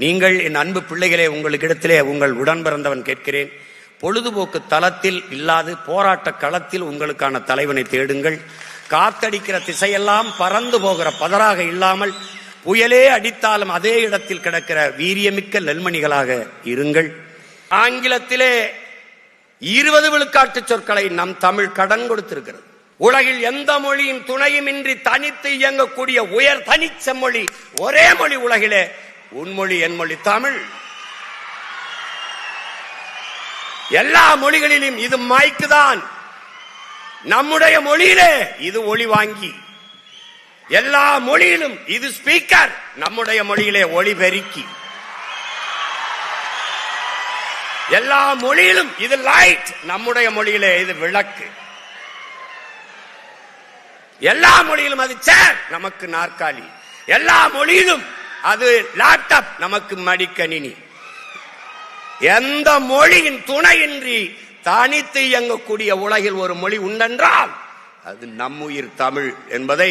நீங்கள் என் அன்பு பிள்ளைகளே, உங்களுக்கிடத்திலே உங்கள் உடன் பிறந்தவன் கேட்கிறேன், பொழுதுபோக்கு தளத்தில் இல்லாது போராட்ட களத்தில் உங்களுக்கான தலைவனை தேடுங்கள். காத்தடிக்கிற திசையெல்லாம் பறந்து போகிற பதறாக இல்லாமல் புயலே அடித்தாலும் அதே இடத்தில் கிடக்கிற வீரியமிக்க நெல்மணிகளாக இருங்கள். ஆங்கிலத்திலே 20 விழுக்காட்டு சொற்களை நம் தமிழ் கடன் கொடுத்திருக்கிறது. உலகில் எந்த மொழியின் துணையுமின்றி தனித்து இயங்கக்கூடிய உயர் தனிச்ச மொழி ஒரே மொழி உலகிலே உன்மொழி என் மொழி தமிழ். எல்லா மொழிகளிலும் இது மைக்கு தான், நம்முடைய மொழியிலே இது ஒளி வாங்கி, எல்லா மொழியிலும் இது ஸ்பீக்கர், நம்முடைய மொழியிலே ஒளி பெருக்கி, எல்லா மொழியிலும் இது லைட், நம்முடைய மொழியிலே இது விளக்கு, எல்லா மொழியிலும் அது சேர், நமக்கு நாற்காலி, எல்லா மொழியிலும் அது லேப்டாப், நமக்கு மடிக்கணினி. எந்த மொழியின் துணையின்றி தனித்து இயங்கக்கூடிய உலகில் ஒரு மொழி உண்டென்றால் அது நம்முயிர் தமிழ் என்பதை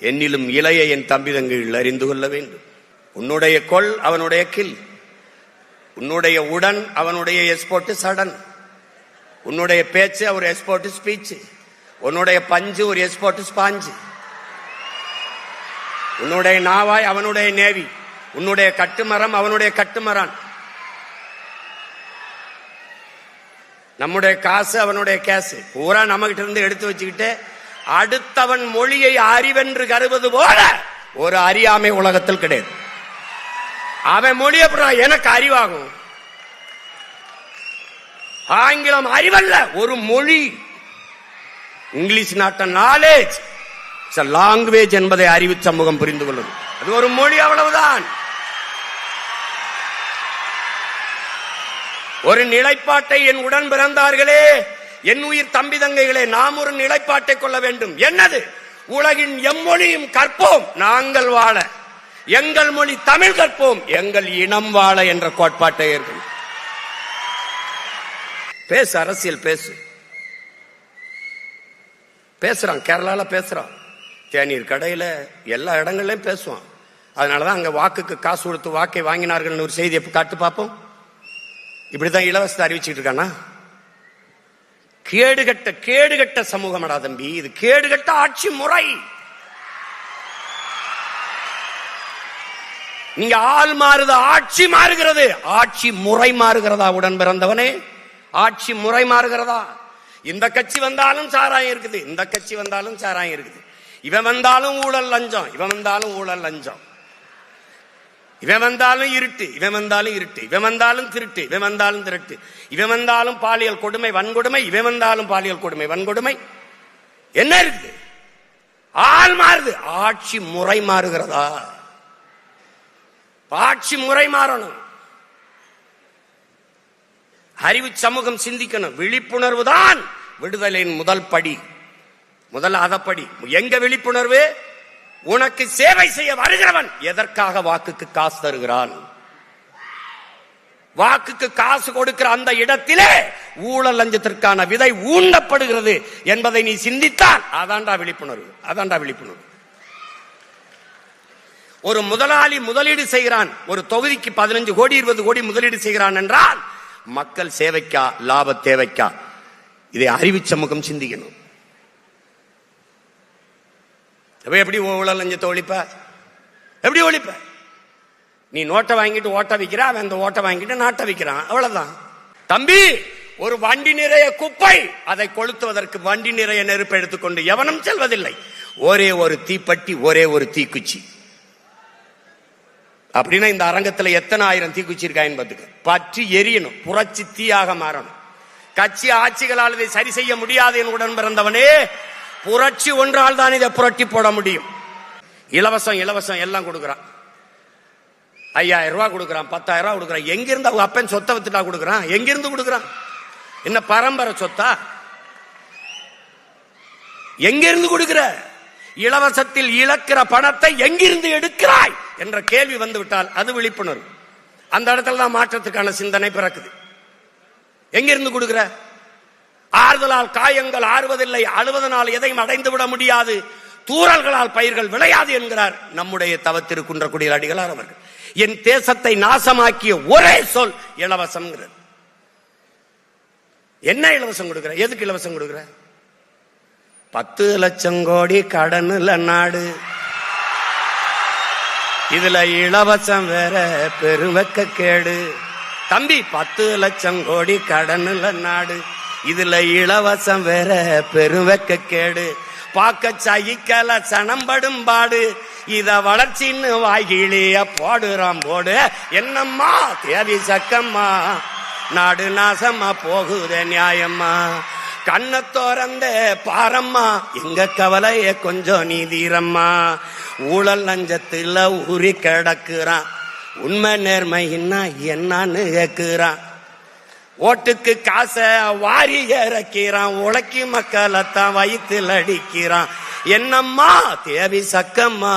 என்னிலும் இளைய என் தம்பிதங்கள் அறிந்து கொள்ள வேண்டும். உன்னுடைய கொள் அவனுடைய கில், உன்னுடைய உடன் அவனுடைய எஸ்போர்ட் சடன், உன்னுடைய பேச்சு அவர் எஸ்போர்ட் ஸ்பீச், உன்னுடைய பஞ்சு ஒரு எஸ்போர்ட் ஸ்பாஞ்சு, உன்னுடைய நாவாய் அவனுடைய நேவி, உன்னுடைய கட்டுமரம் அவனுடைய கட்டுமரான், நம்முடைய காசு அவனுடைய கேசு, பூரா நம்மகிட்ட இருந்து எடுத்து வச்சுக்கிட்டு அடுத்தவன் மொழியை அறிவென்று கருவது போல ஒரு அறியாமை உலகத்தில் கிடையாது. அவன் மொழி அப்புறம் எனக்கு அறிவாகும். ஆங்கிலம் அறிவல்ல, ஒரு மொழி. English not a knowledge, it's a language என்பதை அறிவு சமூகம் புரிந்து கொள்ளும். அது ஒரு மொழி, அவ்வளவுதான். ஒரு நிலைப்பாட்டை என் உடன் பிறந்தார்களே, என் உயிர் தம்பி தங்கைகளே, நாம் ஒரு நிலைப்பாட்டை கொள்ள வேண்டும். என்னது? உலகின் எம்மொழியும் கற்போம் நாங்கள் வாழ, எங்கள் மொழி தமிழ் கற்போம் எங்கள் இனம் வாழ என்ற கோட்பாட்டை ஏற்கும். பேசு, அரசியல் பேசு. பேசுறான், கேரளால பேசுறான், தேநீர் கடையில எல்லா இடங்கள்லயும் பேசுவான். அதனாலதான் அங்க வாக்குக்கு காசு கொடுத்து வாக்கை வாங்கினார்கள் ஒரு செய்தியை காட்டு பார்ப்போம். இப்படிதான் இலவசத்தை அறிவிச்சுட்டு இருக்கானா? கேடுகட்ட சமூகமடா தம்பி, இது கேடுகட்ட ஆட்சி முறை. நீங்க ஆள் மாறுது, ஆட்சி மாறுகிறது, ஆட்சி முறை மாறுகிறதா? உடன் பிறந்தவனே, ஆட்சி முறை மாறுகிறதா? இந்த கட்சி வந்தாலும் சாராயம் இருக்குது, இந்த கட்சி வந்தாலும் சாராயம் இருக்குது, இவன் வந்தாலும் ஊழல் லஞ்சம், இவன் வந்தாலும் ஊழல் லஞ்சம், இவன் வந்தாலும் இருட்டு, இவன் வந்தாலும் இருட்டு, இவன் வந்தாலும் திருட்டு, இவன் வந்தாலும் திருட்டு, இவன் வந்தாலும் பாலியல் கொடுமை வன்கொடுமை, இவன் வந்தாலும் பாலியல் கொடுமை வன்கொடுமை. என்ன இருக்குது? ஆள் மாறுது, ஆட்சி முறை மாறுகிறதா? ஆட்சி முறை மாறணும். அறிவு சமூகம் சிந்திக்கணும். விழிப்புணர்வு தான் விடுதலையின் முதல் படி, முதல் அதப்படி. எங்க விழிப்புணர்வு? உனக்கு சேவை செய்ய வருகிறவன் எதற்காக வாக்குக்கு காசு தருகிறான்? வாக்குக்கு காசு கொடுக்கிற அந்த இடத்திலே ஊழல் லஞ்சத்திற்கான விதை ஊண்டப்படுகிறது என்பதை நீ சிந்தித்தான் அதான்டா விழிப்புணர்வு, அதான்டா விழிப்புணர்வு. ஒரு முதலாளி முதலீடு செய்கிறான், ஒரு தொகுதிக்கு 15 கோடி 20 கோடி முதலீடு செய்கிறான் என்றால் மக்கள் சேவைக்கா லாப தேவைக்கா? இதை அறிவு சமூகம் சிந்திக்கணும். எப்படி ஊழல் லஞ்சத்தை ஒழிப்ப? எப்படி ஒழிப்ப? நீ நோட்டை வாங்கிட்டு ஓட்ட வைக்கிற, அவன் அந்த ஓட்டை வாங்கிட்டு நாட்டை வைக்கிறான், அவ்வளவுதான். தம்பி, ஒரு வண்டி நிறைய குப்பை, அதை கொளுத்துவதற்கு வண்டி நிறைய நெருப்பை எடுத்துக்கொண்டு எவனும் செல்வதில்லை. ஒரே ஒரு தீப்பெட்டி, ஒரே ஒரு தீக்குச்சி. அப்படின்னா இந்த அரங்கத்துல எத்தனை ஆயிரம் தீக்குச்சி இருக்காயின்னு பார்த்துக்க. பற்றி எரியணும், புரட்சி தீயாக மாறணும். கட்சி ஆட்சிகளால் இதை சரி செய்ய முடியாது என் உடன் பிறந்தவனே, புரட்சி ஒன்றால் தான் இதை புரட்டி போட முடியும். இலவசம் இலவசம் எல்லாம் கொடுக்கறான். 5000 ரூபாய் கொடுக்கறான், 10,000 ரூபாய் கொடுக்கறான். எங்கிருந்து அவங்க அப்பன் சொத்தை வித்துட்டா கொடுக்கறான்? எங்கிருந்து கொடுக்கறான்? என்ன பரம்பரை சொத்தா? எங்கிருந்து கொடுக்கிற? இலவசத்தில் இழக்கிற பணத்தை எங்கிருந்து எடுக்கிறாய் என்ற கேள்வி வந்துவிட்டால் அது விழிப்புணர்வு. அந்த இடத்துல தான் மாற்றத்துக்கான சிந்தனை பிறக்குது. எங்கிருந்து கொடுக்கிற? ஆறுதலால் காயங்கள் ஆறுவதில்லை, அழுவதனால் எதையும் அடைந்து விட முடியாது, தூறல்களால் பயிர்கள் விளையாது என்கிறார் நம்முடைய தவத்திரு குன்றக்குடியில் அடிகளார் அவர்கள். என் தேசத்தை நாசமாக்கிய ஒரே சொல் இலவசம். என்ன இலவசம் கொடுக்கிற? எதுக்கு இலவசம் கொடுக்கிற? 10 லட்சம் கோடி கடனுல நாடு, இதுல இலவசம் வேற பெருவெக்க கேடு. தம்பி, 10 லட்சம் கோடி கடனுல நாடு, இதுல இலவசம் வேற பெருவெக்க கேடு. பாக்க சகிக்கல சனம்படும் பாடு, இத வளர்ச்சின்னு வாய்கிளிய போடுறான் போடு. என்னம்மா தேவி சக்கம்மா, நாடு நாசமா போகுதே நியாயம்மா. கண்ண தோறந்த பாரம்மா, எங்க கவலைய கொஞ்சம் நீதீரம்மா. ஊழல் லஞ்சத்துல ஊறி கிடக்குறான், உண்மை நேர்மைன்னா என்னன்னு கேக்குறான். ஓட்டுக்கு காசை வாரி இறக்கிறான், உழைக்கி மக்களைத்தான் வயிற்றில் அடிக்கிறான். என்னம்மா தேவி சக்கம்மா,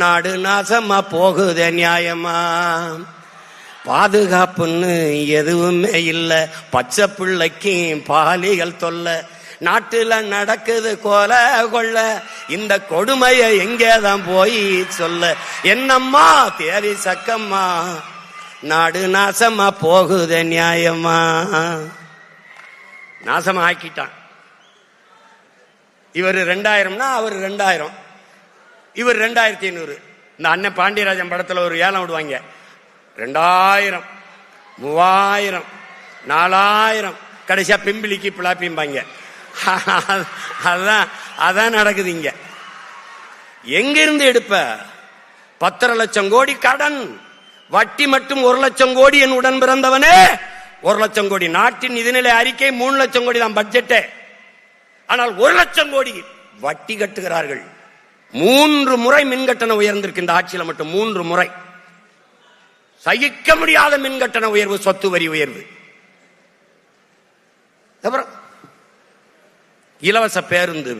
நாடு நாசமா போகுதே நியாயமா. பாதுகாப்புன்னு எதுவுமே இல்ல, பச்சை பிள்ளைக்கு பாலிகள் தொல்ல. நாட்டுல நடக்குது கொலை கொள்ள, இந்த கொடுமையை எங்கேதான் போய் சொல்ல. என்னம்மா தேவி சக்கம்மா, நாடு நாசமா போகுதே நியாயமா. நாசமா ஆக்கிட்டான். இவர் 2000னா அவர் 2000, இவர் 2500. இந்த அண்ணன் பாண்டியராஜன் படத்துல ஒரு ஏலம் விடுவாங்க, 2000, 3000, 4000, கடைசியா பிம்பிளிக்கு பிளாப்பிம்பாங்க. அதான் நடக்குது இங்க. எங்க இருந்து எடுப்ப? 10 லட்சம் கோடி கடன், வட்டி மட்டும் 1 லட்சம் கோடி. என் உடன் பிறந்தவனே, 1 லட்சம் கோடி. நாட்டின் நிதிநிலை அறிக்கை 3 லட்சம் கோடி தான் பட்ஜெட். ஆனால் 1 லட்சம் கோடி வட்டி கட்டுகிறார்கள். 3 முறை மின் கட்டணம் உயர்ந்திருக்கு இந்த ஆட்சியில மட்டும், 3 முறை. சகிக்க முடியாத மின் கட்டண உயர்வு, சொத்து வரி உயர்வு. அப்புறம் இலவச பேருந்து.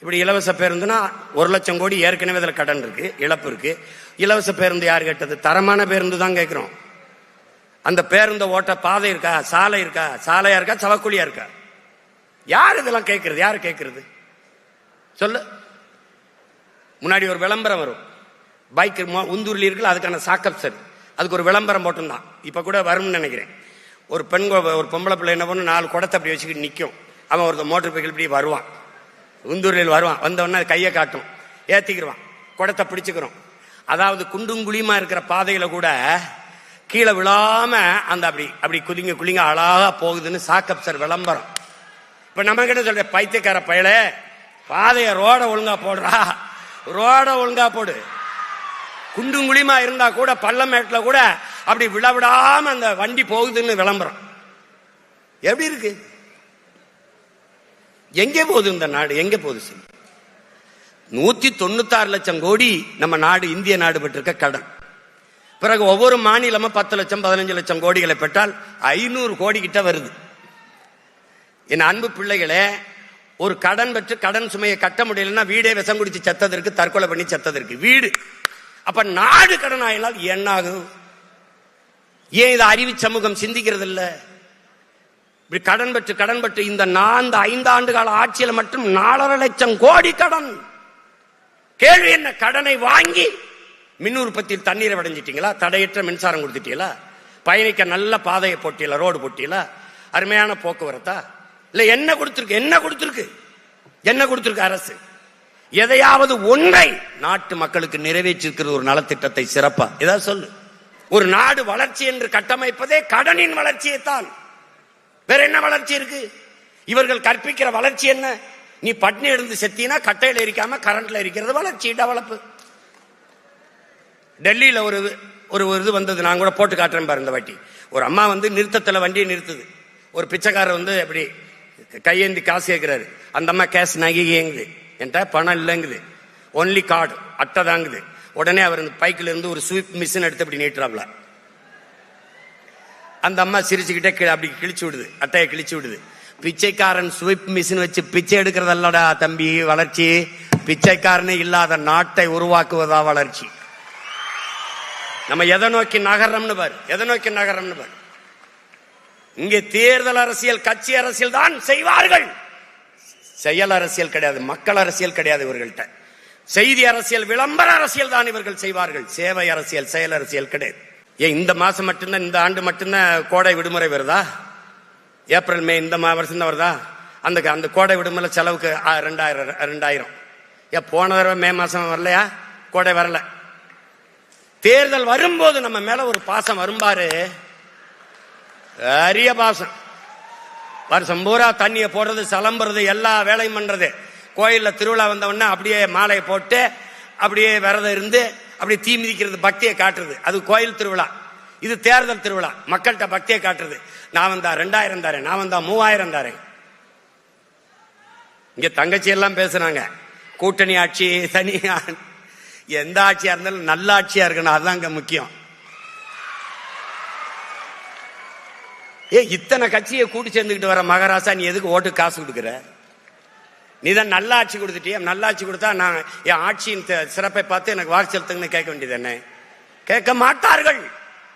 இப்படி இலவச பேருந்துனா 1 லட்சம் கோடி ஏற்கனவே அதில் கடன் இருக்கு, இழப்பு இருக்கு. இலவச பேருந்து யார் கேட்டது? தரமான பேருந்து தான் கேட்கிறோம். அந்த பேருந்து ஓட்ட பாதை இருக்கா, சாலை இருக்கா? சாலையா இருக்கா, சவக்குழியா இருக்கா? யார் இதெல்லாம் கேட்கறது? யாரு கேட்கறது சொல்லு. முன்னாடி ஒரு விளம்பரம் வரும், பைக் உந்தூர்ல இருக்குல்ல, அதுக்கான சாக்கப் சார், அதுக்கு ஒரு விளம்பரம் போட்டுருந்தான். இப்ப கூட வரும்னு நினைக்கிறேன். ஒரு பெண், ஒரு பொம்பளை பிள்ளை என்ன பண்ணு, 4 குடத்தை அப்படி வச்சுக்கிட்டு நிற்கும். அவன் ஒருத்த மோட்டர் சைக்கிள் இப்படி வருவான், உந்தூரில் வருவான். வந்தவொடனே கையை காட்டும், ஏத்திக்கிடுவான், குடத்தை பிடிச்சுக்கிறோம். அதாவது குண்டும் குழியுமா இருக்கிற பாதையில கூட கீழே விழாம அந்த அப்படி அப்படி குதிங்க குளிங்க அழகா போகுதுன்னு சாக்கப் சார் விளம்பரம். இப்ப நம்ம கிட்ட சொல்ற, பைத்தியக்கார பயல, பாதைய ரோட ஒழுங்கா போடுறா, ரோட ஒழுங்கா போடு. குண்டும் குழியுமா இருந்தா கூட பள்ளமேட்டுல கூட அப்படி விழவிடாம அந்த வண்டி போகுதுன்னு விளம்பரம். எப்படி இருக்கு? எங்கே போகுது இந்த நாடு? எங்க போகுது? 196 லட்சம் கோடி நம்ம நாடு, இந்திய நாடு பெற்றிருக்க கடன். பிறகு ஒவ்வொரு மாநிலமும் 10 லட்சம் 15 லட்சம் கோடிகளை பெற்றால் 500 கோடி கிட்ட வருது. என் அன்பு பிள்ளைகளே, ஒரு கடன் பெற்று கடன் சுமையை கட்ட முடியலன்னா வீடே விஷம் குடிச்சு செத்ததற்கு, தற்கொலை பண்ணி செத்ததற்கு வீடு. அப்ப நாடு கடன் ஆயினால் என்ன ஆகும்? ஏன் இதை அறிவு சமூகம் சிந்திக்கிறது இல்ல? இப்படி கடன் பெற்று இந்த 5 ஆண்டு கால ஆட்சியில மட்டும் 4.5 லட்சம் கோடி கடன். கேள்வி என்ன? கடனை வாங்கி மின் உற்பத்தியில் தண்ணீரை வடைஞ்சிட்டீங்களா? தடையற்ற மின்சாரம் கொடுத்துட்டீங்களா? பயணிக்க நல்ல பாதையை போட்டீங்களா? ரோடு போட்டீங்களா? அருமையான போக்குவரத்தா? இல்ல என்ன கொடுத்திருக்கு? என்ன கொடுத்திருக்கு அரசு? எதையாவது ஒன்றை நாட்டு மக்களுக்கு நிறைவேற்றிருக்கிறது ஒரு நலத்திட்டத்தை சிறப்பா? ஏதாவது சொல்லு. ஒரு நாடு வளர்ச்சி என்று கட்டமைப்பதே கடனின் வளர்ச்சியை தான். வேற என்ன வளர்ச்சி இருக்கு? இவர்கள் கற்பிக்கிற வளர்ச்சி என்ன? நீ பட்னி எழுந்து செத்தினா கட்டையில எரிக்காம கரண்ட்ல எரிக்கிறது வளர்ச்சி, டெவலப். டெல்லியில ஒரு இது வந்தது, நான் கூட போட்டு காட்டுறேன் பாரு. இந்த வாட்டி ஒரு அம்மா நிறுத்தத்துல வண்டியை நிறுத்துது. ஒரு பிச்சைக்காரர் அப்படி கையேந்தி காசு கேட்கிறாரு. அந்த அம்மா கேஷ் நகைங்குது, என்கிட்ட பணம் இல்லைங்குது, ஒன்லி கார்டு, அட்டை தாங்குது. உடனே அவர் பைக்கில் இருந்து ஒரு ஸ்வீப் மிஷின் எடுத்து அப்படி நீட்டுறாப்ல. அந்த அம்மா சிரிச்சுக்கிட்டே அப்படி கிழிச்சு விடுது, அட்டையை கிழிச்சு விடுது. பிச்சைக்காரன் ஸ்வீப் மிஷின் வச்சு பிச்சை எடுக்கிறதல்லடா தம்பி வளர்ச்சி, பிச்சைக்காரனே இல்லாத நாட்டை உருவாக்குவதா வளர்ச்சி. நம்ம எதை நோக்கி நகரம்னு பாரு, எதை நோக்கி நகரம்னு பாரு. இங்கே தேர்தல் அரசியல், கட்சி அரசியல் தான் செய்வார்கள், செயல் அரசியல் கிடையாது, மக்கள் அரசியல் கிடையாது இவர்கள்ட்ட. செய்தி அரசியல், விளம்பர அரசியல் தான் இவர்கள் செய்வார்கள். சேவை அரசியல், செயல் அரசியல் கிடையாது. ஏன் இந்த மாசம் மட்டும்தான், இந்த ஆண்டு மட்டும்தான் கோடை விடுமுறை வருதா? ஏப்ரல் மே இந்த வருஷம் தான் வருதா? அந்த கோடை விடுமுறை செலவுக்கு 2000. ஏன் போன தடவை மே மாசம் வரலையா? கோடை வரல. தேர்தல் வரும்போது நம்ம மேல ஒரு பாசம் வரும்பாரு, அரிய பாசம். வருஷம் பூரா தண்ணியை போடுறது, சலம்புறது, எல்லா வேலையும் பண்றது. கோயில்ல திருவிழா வந்த உடனே அப்படியே மாலையை போட்டு அப்படியே விரதம் இருந்து அப்படி தீ மிதிக்கிறது, பக்தியை காட்டுறது. அது கோயில் திருவிழா. இது தேர்தல் திருவிழா, மக்கள்கிட்ட பக்தியை காட்டுறது. நான் வந்தா 2000 தரேன், நான் வந்தா 3000 தரேன். இங்க தங்கச்சி எல்லாம் பேசுறாங்க, கூட்டணி ஆட்சி, தனி எந்த ஆட்சியா இருந்தாலும் நல்ல ஆட்சியா இருக்கணும், அதுதாங்க முக்கியம். இத்தனை கட்சியை கூட்டி சேர்ந்துக்கிட்டு வர மகாராசா, நீ எதுக்கு ஓட்டு காசு கொடுக்குற? நீ தான் நல்ல ஆட்சி கொடுத்துட்டிய. நல்ல ஆட்சி கொடுத்தா நான் என் ஆட்சியின் சிறப்பை பார்த்து எனக்கு வாக்கு செலுத்துங்கன்னு கேட்க வேண்டியது என்ன? கேட்க மாட்டார்கள்.